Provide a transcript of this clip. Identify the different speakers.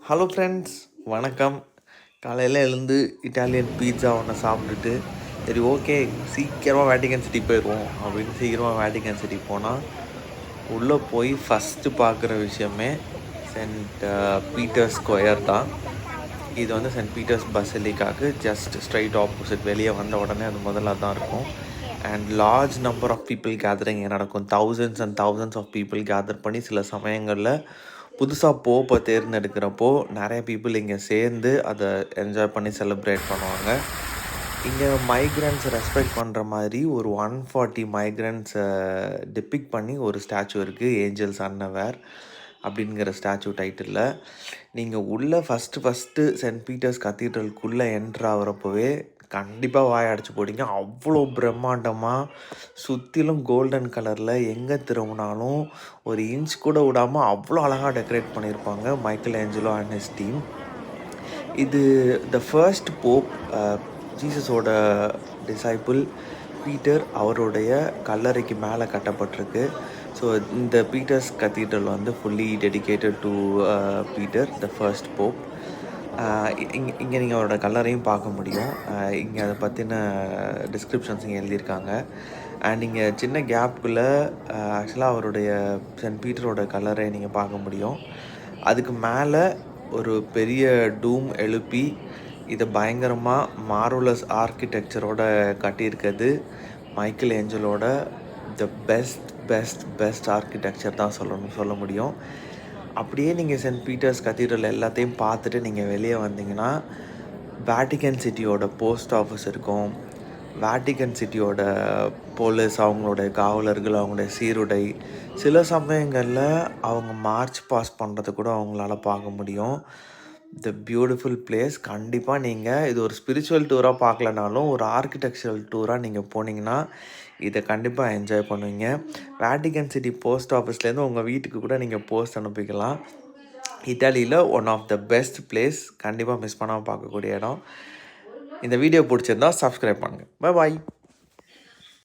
Speaker 1: Hello friends, வணக்கம். காலையில் எழுந்து இட்டாலியன் பீட்சா ஒன்று சாப்பிட்டுட்டு சரி ஓகே சீக்கிரமாக வேட்டிகன் சிட்டி போயிடுவோம் அப்படின்னு சீக்கிரமாக வேட்டிகன் சிட்டி போனால் உள்ளே போய் ஃபஸ்ட்டு பார்க்குற விஷயமே சென்ட் பீட்டர்ஸ் ஸ்கொயர் தான். இது வந்து சென்ட் பீட்டர்ஸ் பசிலிக்காவுக்கு ஜஸ்ட் ஸ்ட்ரைட் ஆப்போசிட். வெளியே வந்த உடனே அது முதல்ல தான் இருக்கும். And large number of people gathering நடக்கும். Thousands and thousands of people gather பண்ணி சில சமயங்களில் புதுசாக போப்பை தேர்ந்தெடுக்கிறப்போ நிறைய பீப்புள் இங்கே சேர்ந்து அதை என்ஜாய் பண்ணி செலிப்ரேட் பண்ணுவாங்க. இங்கே மைக்ரண்ட்ஸை ரெஸ்பெக்ட் பண்ணுற மாதிரி ஒரு 140 மைக்ரண்ட்ஸை டிபிக் பண்ணி ஒரு ஸ்டாச்சு இருக்குது, ஏஞ்சல்ஸ் அன்னவேர் அப்படிங்கிற ஸ்டாச்சு டைட்டிலில். நீங்கள் உள்ளே ஃபஸ்ட்டு சென்ட் பீட்டர்ஸ் கத்தீட்ரலுக்குள்ளே என்ட்ரு ஆகிறப்பவே கண்டிப்பாக வாய் அடைச்சி போட்டிங்க. அவ்வளோ பிரம்மாண்டமாக சுற்றிலும் கோல்டன் கலரில் எங்கே திரும்பினாலும் ஒரு இன்ச் கூட விடாமல் அவ்வளோ அழகாக டெக்கரேட் பண்ணியிருப்பாங்க Michelangelo and his team. இது த ஃபர்ஸ்ட் போப், ஜீசஸோட டிசைபிள் பீட்டர், அவருடைய கல்லறைக்கு மேலே கட்டப்பட்டிருக்கு. ஸோ இந்த பீட்டர்ஸ் கத்தீட்ரல் வந்து fully dedicated to Peter the first pope. இங்கே நீங்கள் அவரோட கல்லறையும் பார்க்க முடியும். இங்கே அதை பற்றின டிஸ்கிரிப்ஷன்ஸ் இங்கே எழுதியிருக்காங்க. அண்ட் இங்கே சின்ன கேப்புக்குள்ளே ஆக்சுவலாக அவருடைய சென்ட் பீட்டரோட கல்லறை நீங்கள் பார்க்க முடியும். அதுக்கு மேலே ஒரு பெரிய டூம் எழுப்பி இதை பயங்கரமாக மார்வலஸ் ஆர்கிடெக்சரோட கட்டியிருக்கிறது மைக்கேல் ஏஞ்சலோட த பெஸ்ட் ஆர்கிடெக்சர் தான் சொல்ல முடியும். அப்படியே நீங்கள் சென்ட் பீட்டர்ஸ் கத்தீட்ரல் எல்லாத்தையும் பார்த்துட்டு நீங்கள் வெளியே வந்தீங்கன்னா வேட்டிகன் சிட்டியோட போஸ்ட் ஆஃபீஸ் இருக்கும். வேட்டிகன் சிட்டியோட போலீஸ், அவங்களோட காவலர்கள், அவங்களுடைய சீருடை, சில சமயங்களில் அவங்க மார்ச் பாஸ் பண்ணுறது கூட அவங்களால பார்க்க முடியும். The beautiful place. கண்டிப்பாக நீங்கள் இது ஒரு ஸ்பிரிச்சுவல் டூராக பார்க்கலனாலும் ஒரு ஆர்கிடெக்சரல் டூராக நீங்கள் போனீங்கன்னா இதை கண்டிப்பாக என்ஜாய் பண்ணுவீங்க. வேட்டிகன் சிட்டி போஸ்ட் ஆஃபீஸ்லேருந்து உங்கள் வீட்டுக்கு கூட நீங்கள் போஸ்ட் அனுப்பிக்கலாம். இட்டாலியில் one of the best place. கண்டிப்பாக மிஸ் பண்ணாமல் பார்க்கக்கூடிய இடம். இந்த வீடியோ பிடிச்சிருந்தா சப்ஸ்கிரைப் பண்ணுங்கள். பாய்.